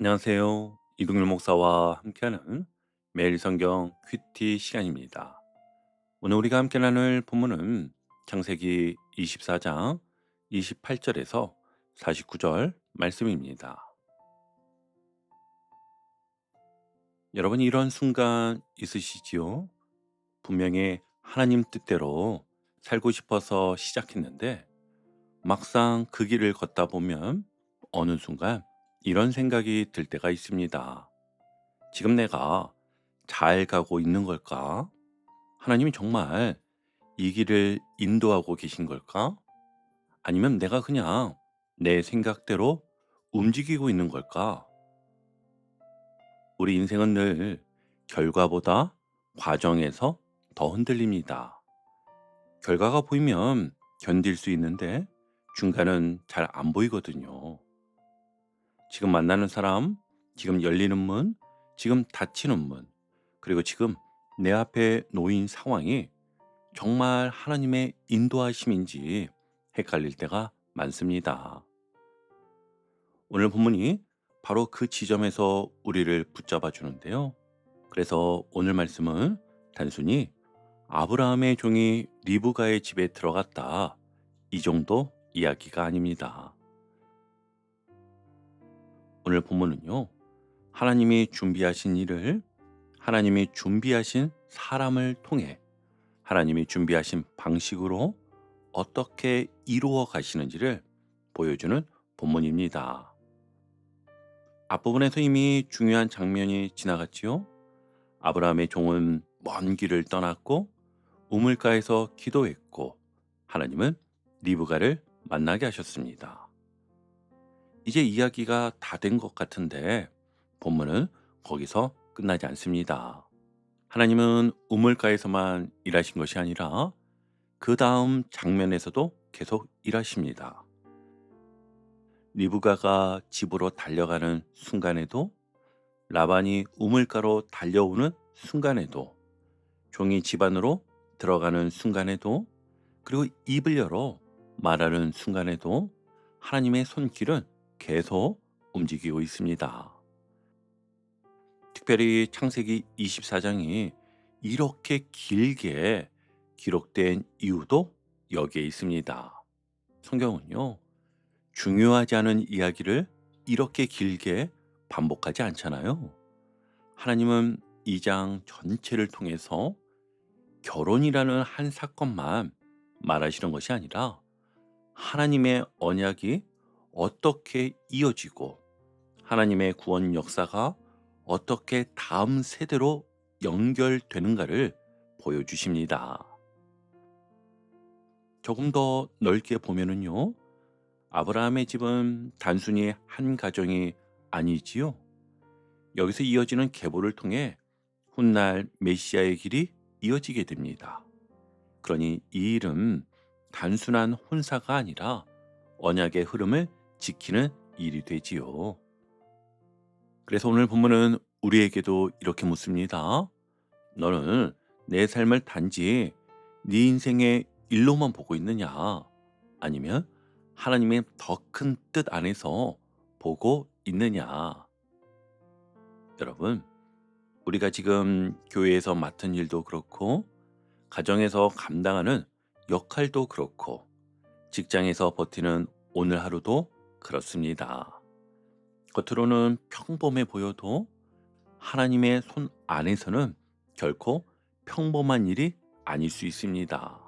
안녕하세요. 이동률 목사와 함께하는 매일 성경 큐티 시간입니다. 오늘 우리가 함께 나눌 본문은 창세기 24장 28절에서 49절 말씀입니다. 여러분 이런 순간 있으시지요? 분명히 하나님 뜻대로 살고 싶어서 시작했는데 막상 그 길을 걷다 보면 어느 순간 이런 생각이 들 때가 있습니다. 지금 내가 잘 가고 있는 걸까? 하나님이 정말 이 길을 인도하고 계신 걸까? 아니면 내가 그냥 내 생각대로 움직이고 있는 걸까? 우리 인생은 늘 결과보다 과정에서 더 흔들립니다. 결과가 보이면 견딜 수 있는데 중간은 잘 안 보이거든요. 지금 만나는 사람, 지금 열리는 문, 지금 닫히는 문, 그리고 지금 내 앞에 놓인 상황이 정말 하나님의 인도하심인지 헷갈릴 때가 많습니다. 오늘 본문이 바로 그 지점에서 우리를 붙잡아 주는데요. 그래서 오늘 말씀은 단순히 아브라함의 종이 리브가의 집에 들어갔다. 이 정도 이야기가 아닙니다. 오늘 본문은요. 하나님이 준비하신 일을 하나님이 준비하신 사람을 통해 하나님이 준비하신 방식으로 어떻게 이루어 가시는지를 보여주는 본문입니다. 앞부분에서 이미 중요한 장면이 지나갔지요. 아브라함의 종은 먼 길을 떠났고 우물가에서 기도했고 하나님은 리브가를 만나게 하셨습니다. 이제 이야기가 다 된 것 같은데 본문은 거기서 끝나지 않습니다. 하나님은 우물가에서만 일하신 것이 아니라 그 다음 장면에서도 계속 일하십니다. 리브가가 집으로 달려가는 순간에도 라반이 우물가로 달려오는 순간에도 종이 집 안으로 들어가는 순간에도 그리고 입을 열어 말하는 순간에도 하나님의 손길은 계속 움직이고 있습니다. 특별히 창세기 24장이 이렇게 길게 기록된 이유도 여기에 있습니다. 성경은요, 중요하지 않은 이야기를 이렇게 길게 반복하지 않잖아요. 하나님은 이 장 전체를 통해서 결혼이라는 한 사건만 말하시는 것이 아니라 하나님의 언약이 어떻게 이어지고 하나님의 구원 역사가 어떻게 다음 세대로 연결되는가를 보여주십니다. 조금 더 넓게 보면은요, 아브라함의 집은 단순히 한 가정이 아니지요. 여기서 이어지는 계보를 통해 훗날 메시아의 길이 이어지게 됩니다. 그러니 이 일은 단순한 혼사가 아니라 언약의 흐름을 지키는 일이 되지요. 그래서 오늘 본문은 우리에게도 이렇게 묻습니다. 너는 내 삶을 단지 네 인생의 일로만 보고 있느냐? 아니면 하나님의 더 큰 뜻 안에서 보고 있느냐? 여러분, 우리가 지금 교회에서 맡은 일도 그렇고, 가정에서 감당하는 역할도 그렇고, 직장에서 버티는 오늘 하루도 그렇습니다. 겉으로는 평범해 보여도 하나님의 손 안에서는 결코 평범한 일이 아닐 수 있습니다.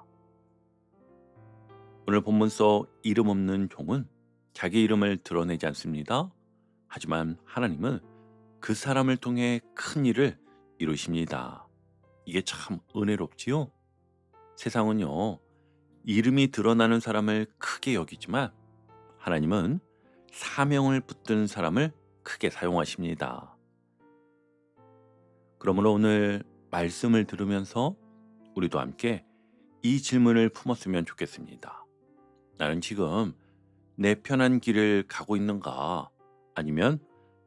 오늘 본문 속 이름 없는 종은 자기 이름을 드러내지 않습니다. 하지만 하나님은 그 사람을 통해 큰 일을 이루십니다. 이게 참 은혜롭지요? 세상은요, 이름이 드러나는 사람을 크게 여기지만 하나님은 사명을 붙든 사람을 크게 사용하십니다. 그러므로 오늘 말씀을 들으면서 우리도 함께 이 질문을 품었으면 좋겠습니다. 나는 지금 내 편한 길을 가고 있는가? 아니면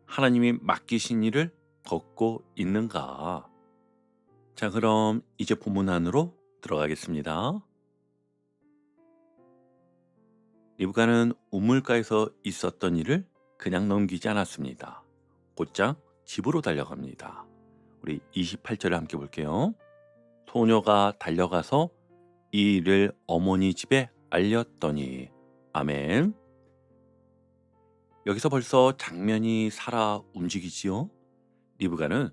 하나님이 맡기신 일을 걷고 있는가? 자, 그럼 이제 본문 안으로 들어가겠습니다. 리브가는 우물가에서 있었던 일을 그냥 넘기지 않았습니다. 곧장 집으로 달려갑니다. 우리 28절을 함께 볼게요. 소녀가 달려가서 이 일을 어머니 집에 알렸더니 아멘. 여기서 벌써 장면이 살아 움직이지요. 리브가는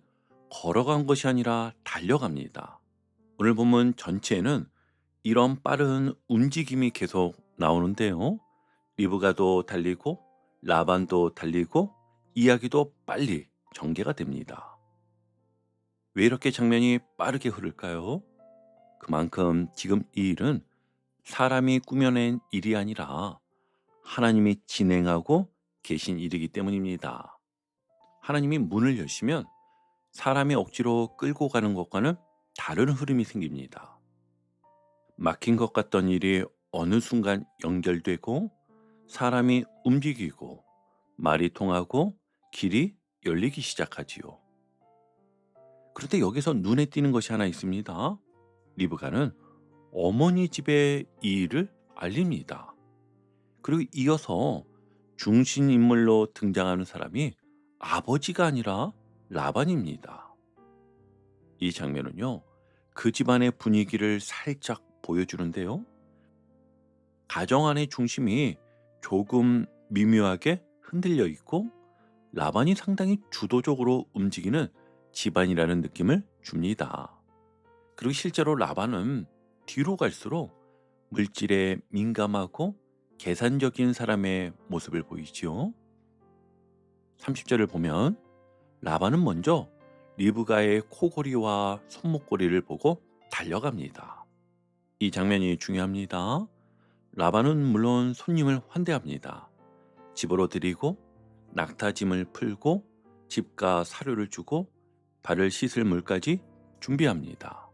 걸어간 것이 아니라 달려갑니다. 오늘 본문 전체에는 이런 빠른 움직임이 계속 나오는데요. 리브가도 달리고 라반도 달리고 이야기도 빨리 전개가 됩니다. 왜 이렇게 장면이 빠르게 흐를까요? 그만큼 지금 이 일은 사람이 꾸며낸 일이 아니라 하나님이 진행하고 계신 일이기 때문입니다. 하나님이 문을 여시면 사람이 억지로 끌고 가는 것과는 다른 흐름이 생깁니다. 막힌 것 같던 일이 어느 순간 연결되고 사람이 움직이고 말이 통하고 길이 열리기 시작하지요. 그런데 여기서 눈에 띄는 것이 하나 있습니다. 리브가는 어머니 집에 이 일을 알립니다. 그리고 이어서 중심 인물로 등장하는 사람이 아버지가 아니라 라반입니다. 이 장면은요, 그 집안의 분위기를 살짝 보여주는데요. 가정 안의 중심이 조금 미묘하게 흔들려 있고 라반이 상당히 주도적으로 움직이는 집안이라는 느낌을 줍니다. 그리고 실제로 라반은 뒤로 갈수록 물질에 민감하고 계산적인 사람의 모습을 보이지요. 30절을 보면 라반은 먼저 리브가의 코골이와 손목걸이를 보고 달려갑니다. 이 장면이 중요합니다. 라반은 물론 손님을 환대합니다. 집으로 들이고 낙타짐을 풀고 집과 사료를 주고 발을 씻을 물까지 준비합니다.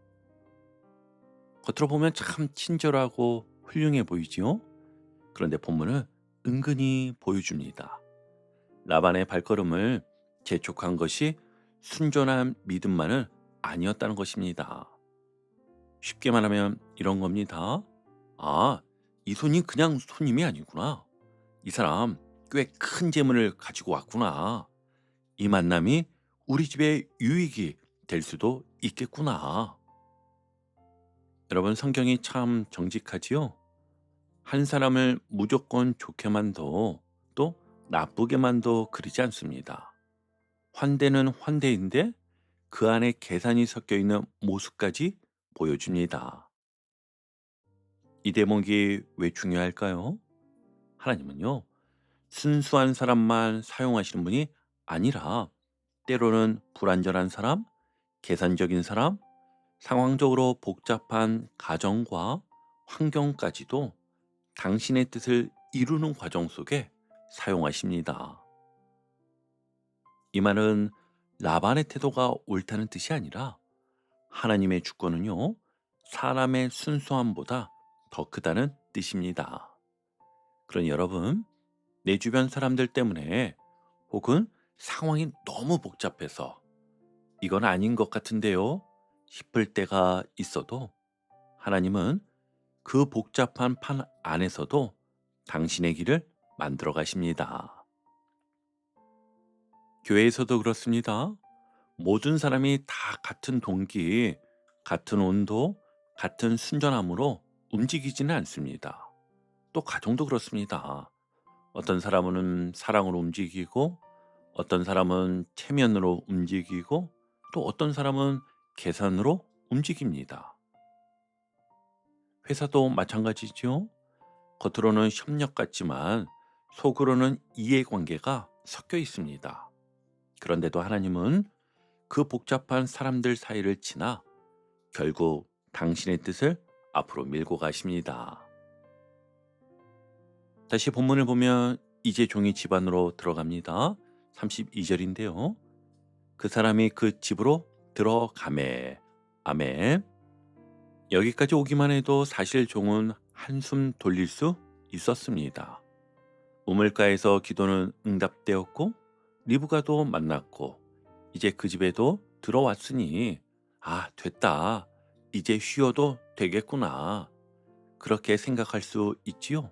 겉으로 보면 참 친절하고 훌륭해 보이지요? 그런데 본문은 은근히 보여줍니다. 라반의 발걸음을 재촉한 것이 순전한 믿음만은 아니었다는 것입니다. 쉽게 말하면 이런 겁니다. 아, 이 손이 그냥 손님이 아니구나. 이 사람 꽤 큰 재물을 가지고 왔구나. 이 만남이 우리 집의 유익이 될 수도 있겠구나. 여러분, 성경이 참 정직하지요? 한 사람을 무조건 좋게만도 또 나쁘게만도 그리지 않습니다. 환대는 환대인데 그 안에 계산이 섞여 있는 모습까지 보여줍니다. 이 대목이 왜 중요할까요? 하나님은요, 순수한 사람만 사용하시는 분이 아니라 때로는 불완전한 사람, 계산적인 사람, 상황적으로 복잡한 가정과 환경까지도 당신의 뜻을 이루는 과정 속에 사용하십니다. 이 말은 라반의 태도가 옳다는 뜻이 아니라 하나님의 주권은요, 사람의 순수함보다 더 크다는 뜻입니다. 그러니 여러분, 내 주변 사람들 때문에 혹은 상황이 너무 복잡해서 이건 아닌 것 같은데요 싶을 때가 있어도 하나님은 그 복잡한 판 안에서도 당신의 길을 만들어 가십니다. 교회에서도 그렇습니다. 모든 사람이 다 같은 동기, 같은 온도, 같은 순전함으로 움직이지는 않습니다. 또 가정도 그렇습니다. 어떤 사람은 사랑으로 움직이고 어떤 사람은 체면으로 움직이고 또 어떤 사람은 계산으로 움직입니다. 회사도 마찬가지죠. 겉으로는 협력 같지만 속으로는 이해관계가 섞여 있습니다. 그런데도 하나님은 그 복잡한 사람들 사이를 지나 결국 당신의 뜻을 앞으로 밀고 가십니다. 다시 본문을 보면 이제 종이 집 안으로 들어갑니다. 32절인데요. 그 사람이 그 집으로 들어가매. 아멘. 여기까지 오기만 해도 사실 종은 한숨 돌릴 수 있었습니다. 우물가에서 기도는 응답되었고 리브가도 만났고 이제 그 집에도 들어왔으니 됐다. 이제 쉬어도 되겠구나. 그렇게 생각할 수 있지요.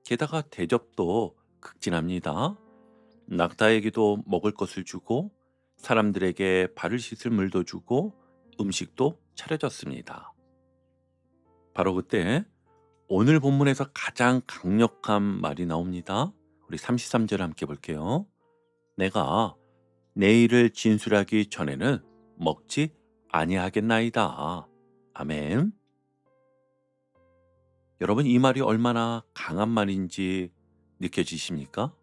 게다가 대접도 극진합니다. 낙타에게도 먹을 것을 주고 사람들에게 발을 씻을 물도 주고 음식도 차려졌습니다. 바로 그때 오늘 본문에서 가장 강력한 말이 나옵니다. 우리 33절 함께 볼게요. 내가 내일을 진술하기 전에는 먹지 아니하겠나이다. 아멘. 여러분, 이 말이 얼마나 강한 말인지 느껴지십니까?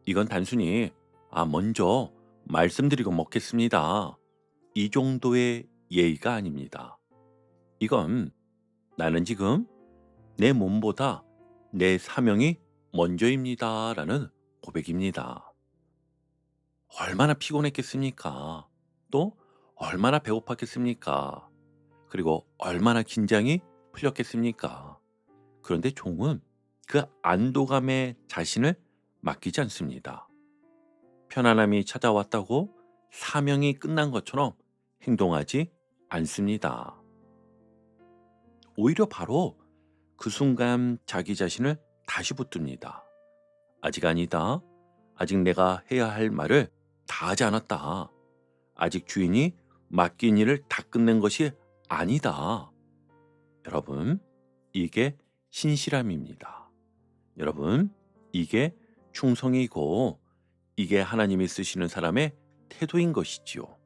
이건 단순히 먼저 말씀드리고 먹겠습니다, 이 정도의 예의가 아닙니다. 이건 나는 지금 내 몸보다 내 사명이 먼저입니다 라는 고백입니다. 얼마나 피곤했겠습니까? 또 얼마나 배고팠겠습니까? 그리고 얼마나 긴장이 풀렸겠습니까? 그런데 종은 그 안도감에 자신을 맡기지 않습니다. 편안함이 찾아왔다고 사명이 끝난 것처럼 행동하지 않습니다. 오히려 바로 그 순간 자기 자신을 다시 붙듭니다. 아직 아니다. 아직 내가 해야 할 말을 다 하지 않았다. 아직 주인이 맡긴 일을 다 끝낸 것이 아니다. 여러분, 이게 신실함입니다. 여러분, 이게 충성이고 이게 하나님이 쓰시는 사람의 태도인 것이지요.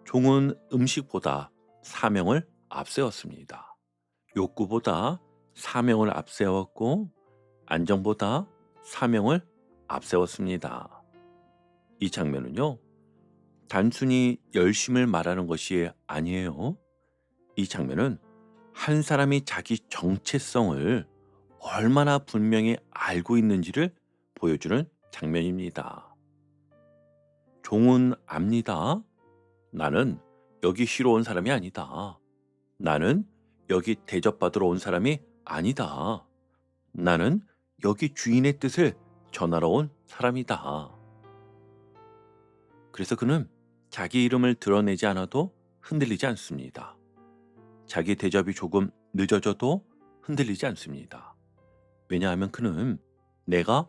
종은 음식보다 사명을 앞세웠습니다. 욕구보다 사명을 앞세웠고 안정보다 사명을 앞세웠습니다. 이 장면은요, 단순히 열심을 말하는 것이 아니에요. 이 장면은 한 사람이 자기 정체성을 얼마나 분명히 알고 있는지를 보여주는 장면입니다. 종은 압니다. 나는 여기 쉬러 온 사람이 아니다. 나는 여기 대접받으러 온 사람이 아니다. 나는 여기 주인의 뜻을 전하러 온 사람이다. 그래서 그는 자기 이름을 드러내지 않아도 흔들리지 않습니다. 자기 대접이 조금 늦어져도 흔들리지 않습니다. 왜냐하면 그는 내가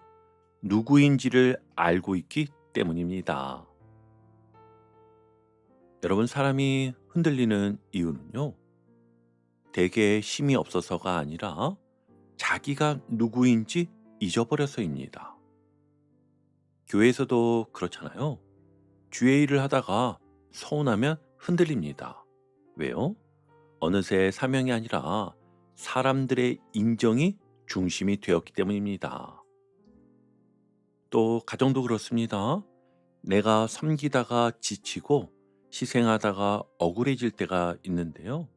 누구인지를 알고 있기 때문입니다. 여러분, 사람이 흔들리는 이유는요, 대개 힘이 없어서가 아니라 자기가 누구인지 잊어버려서입니다. 교회에서도 그렇잖아요. 주의 일을 하다가 서운하면 흔들립니다. 왜요? 어느새 사명이 아니라 사람들의 인정이 중심이 되었기 때문입니다. 또 가정도 그렇습니다. 내가 섬기다가 지치고 희생하다가 억울해질 때가 있는데요.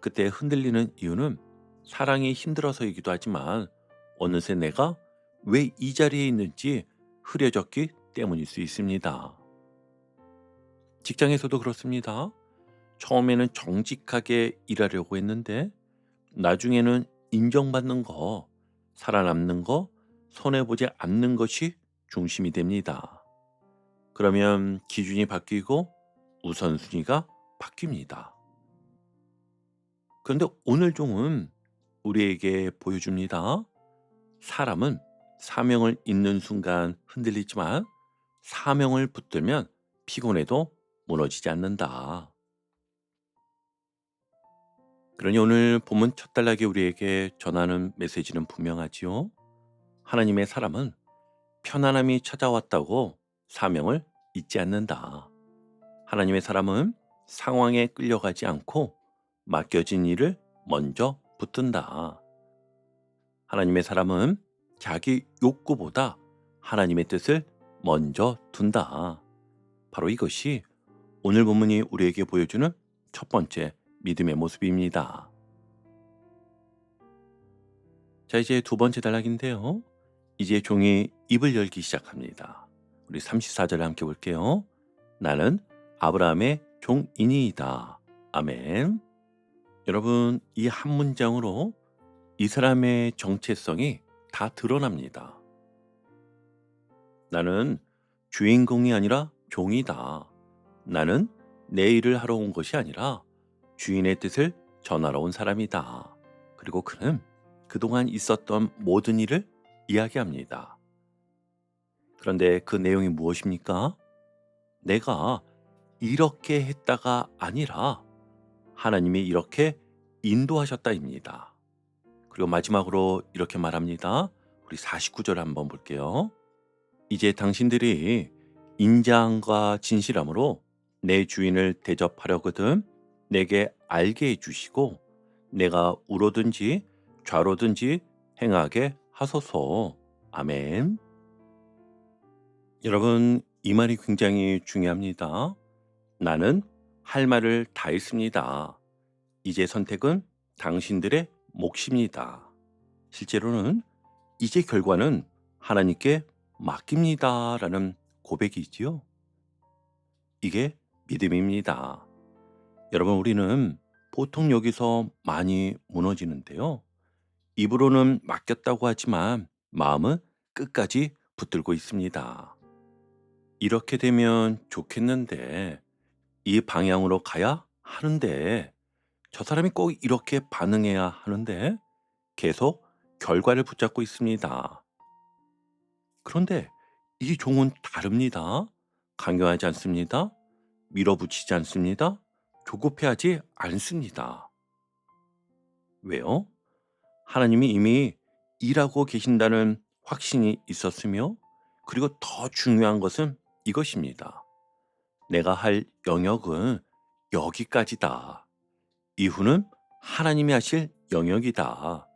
그때 흔들리는 이유는 사랑이 힘들어서이기도 하지만 어느새 내가 왜 이 자리에 있는지 흐려졌기 때문일 수 있습니다. 직장에서도 그렇습니다. 처음에는 정직하게 일하려고 했는데 나중에는 인정받는 거, 살아남는 거, 손해보지 않는 것이 중심이 됩니다. 그러면 기준이 바뀌고 우선순위가 바뀝니다. 그런데 오늘 종은 우리에게 보여줍니다. 사람은 사명을 잇는 순간 흔들리지만 사명을 붙들면 피곤해도 무너지지 않는다. 그러니 오늘 본문 첫 단락에 우리에게 전하는 메시지는 분명하지요. 하나님의 사람은 편안함이 찾아왔다고 사명을 잊지 않는다. 하나님의 사람은 상황에 끌려가지 않고 맡겨진 일을 먼저 붙든다. 하나님의 사람은 자기 욕구보다 하나님의 뜻을 먼저 둔다. 바로 이것이 오늘 본문이 우리에게 보여주는 첫 번째 믿음의 모습입니다. 자, 이제 두 번째 단락인데요. 이제 종이 입을 열기 시작합니다. 우리 34절에 함께 볼게요. 나는 아브라함의 종이니이다. 아멘. 여러분, 이 한 문장으로 이 사람의 정체성이 다 드러납니다. 나는 주인공이 아니라 종이다. 나는 내 일을 하러 온 것이 아니라 주인의 뜻을 전하러 온 사람이다. 그리고 그는 그동안 있었던 모든 일을 이야기합니다. 그런데 그 내용이 무엇입니까? 내가 이렇게 했다가 아니라 하나님이 이렇게 인도하셨다입니다. 그리고 마지막으로 이렇게 말합니다. 우리 49절 한번 볼게요. 이제 당신들이 인자함과 진실함으로 내 주인을 대접하려거든 내게 알게 해주시고 내가 우로든지 좌로든지 행하게 하소서. 아멘. 여러분, 이 말이 굉장히 중요합니다. 나는 할 말을 다 했습니다. 이제 선택은 당신들의 몫입니다. 실제로는 이제 결과는 하나님께 맡깁니다라는 고백이지요. 이게 믿음입니다. 여러분, 우리는 보통 여기서 많이 무너지는데요. 입으로는 맡겼다고 하지만 마음은 끝까지 붙들고 있습니다. 이렇게 되면 좋겠는데, 이 방향으로 가야 하는데, 저 사람이 꼭 이렇게 반응해야 하는데, 계속 결과를 붙잡고 있습니다. 그런데 이 종은 다릅니다. 강요하지 않습니다. 밀어붙이지 않습니다. 조급해하지 않습니다. 왜요? 하나님이 이미 일하고 계신다는 확신이 있었으며, 그리고 더 중요한 것은 이것입니다. 내가 할 영역은 여기까지다. 이후는 하나님이 하실 영역이다.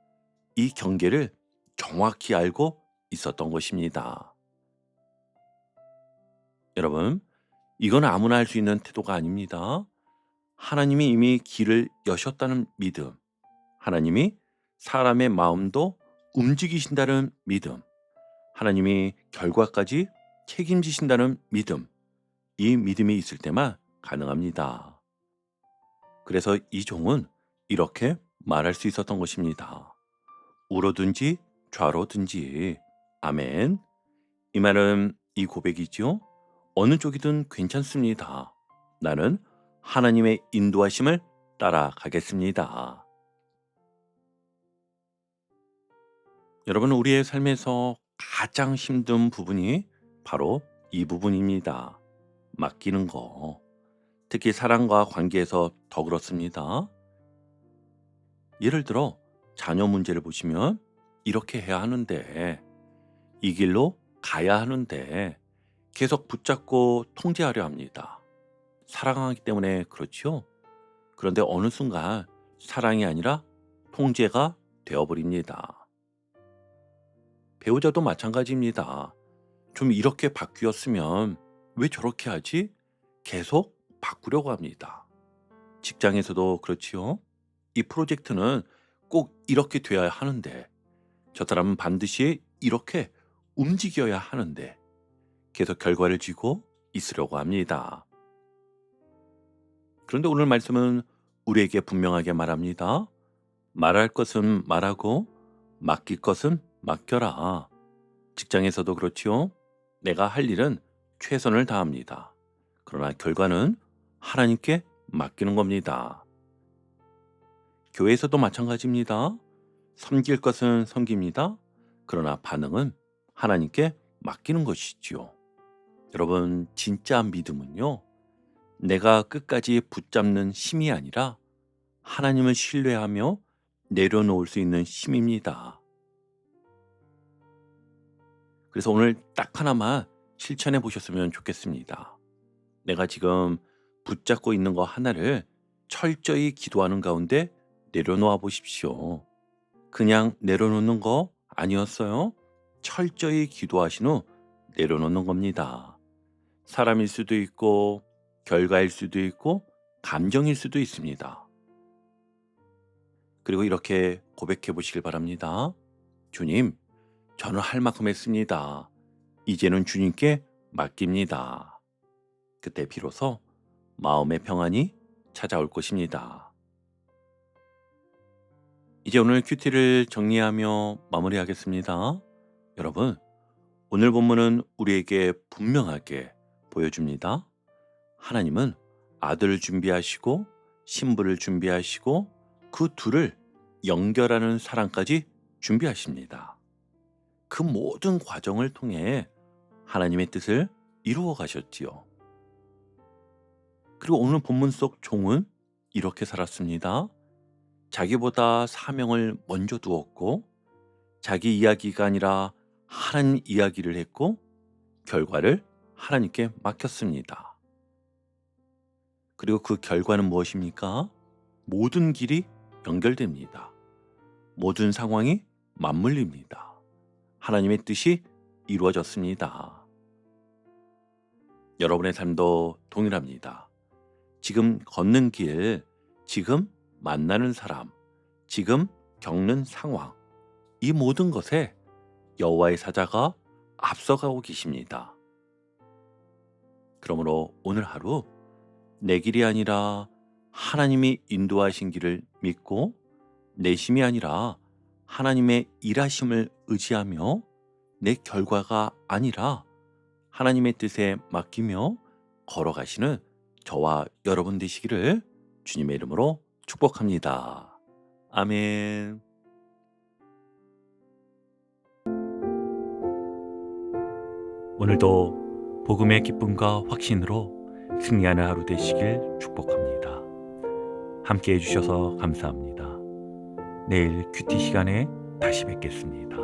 이 경계를 정확히 알고 있었던 것입니다. 여러분, 이건 아무나 할 수 있는 태도가 아닙니다. 하나님이 이미 길을 여셨다는 믿음, 하나님이 사람의 마음도 움직이신다는 믿음, 하나님이 결과까지 책임지신다는 믿음, 이 믿음이 있을 때만 가능합니다. 그래서 이 종은 이렇게 말할 수 있었던 것입니다. 우로든지 좌로든지. 아멘. 이 말은, 이 고백이죠. 어느 쪽이든 괜찮습니다. 나는 하나님의 인도하심을 따라가겠습니다. 여러분, 우리의 삶에서 가장 힘든 부분이 바로 이 부분입니다. 맡기는 거. 특히 사랑과 관계에서 더 그렇습니다. 예를 들어 자녀 문제를 보시면 이렇게 해야 하는데, 이 길로 가야 하는데 계속 붙잡고 통제하려 합니다. 사랑하기 때문에 그렇죠. 그런데 어느 순간 사랑이 아니라 통제가 되어버립니다. 배우자도 마찬가지입니다. 좀 이렇게 바뀌었으면 왜 저렇게 하지? 계속 바꾸려고 합니다. 직장에서도 그렇지요. 이 프로젝트는 꼭 이렇게 돼야 하는데, 저 사람은 반드시 이렇게 움직여야 하는데, 계속 결과를 쥐고 있으려고 합니다. 그런데 오늘 말씀은 우리에게 분명하게 말합니다. 말할 것은 말하고 맡길 것은 맡겨라. 직장에서도 그렇지요. 내가 할 일은 최선을 다합니다. 그러나 결과는 하나님께 맡기는 겁니다. 교회에서도 마찬가지입니다. 섬길 것은 섬깁니다. 그러나 반응은 하나님께 맡기는 것이지요. 여러분, 진짜 믿음은요, 내가 끝까지 붙잡는 힘이 아니라 하나님을 신뢰하며 내려놓을 수 있는 힘입니다. 그래서 오늘 딱 하나만 실천해 보셨으면 좋겠습니다. 내가 지금 붙잡고 있는 거 하나를 철저히 기도하는 가운데 내려놓아 보십시오. 그냥 내려놓는 거 아니었어요. 철저히 기도하신 후 내려놓는 겁니다. 사람일 수도 있고, 결과일 수도 있고, 감정일 수도 있습니다. 그리고 이렇게 고백해 보시길 바랍니다. 주님, 저는 할 만큼 했습니다. 이제는 주님께 맡깁니다. 그때 비로소 마음의 평안이 찾아올 것입니다. 이제 오늘 큐티를 정리하며 마무리하겠습니다. 여러분, 오늘 본문은 우리에게 분명하게 보여줍니다. 하나님은 아들을 준비하시고 신부를 준비하시고 그 둘을 연결하는 사랑까지 준비하십니다. 그 모든 과정을 통해 하나님의 뜻을 이루어 가셨지요. 그리고 오늘 본문 속 종은 이렇게 살았습니다. 자기보다 사명을 먼저 두었고 자기 이야기가 아니라 하나님 이야기를 했고 결과를 하나님께 맡겼습니다. 그리고 그 결과는 무엇입니까? 모든 길이 연결됩니다. 모든 상황이 맞물립니다. 하나님의 뜻이 이루어졌습니다. 여러분의 삶도 동일합니다. 지금 걷는 길, 지금 만나는 사람, 지금 겪는 상황, 이 모든 것에 여호와의 사자가 앞서가고 계십니다. 그러므로 오늘 하루 내 길이 아니라 하나님이 인도하신 길을 믿고 내 힘이 아니라 하나님의 일하심을 의지하며 내 결과가 아니라 하나님의 뜻에 맡기며 걸어가시는 저와 여러분 되시기를 주님의 이름으로 축복합니다. 아멘. 오늘도 복음의 기쁨과 확신으로 승리하는 하루 되시길 축복합니다. 함께 해주셔서 감사합니다. 내일 큐티 시간에 다시 뵙겠습니다.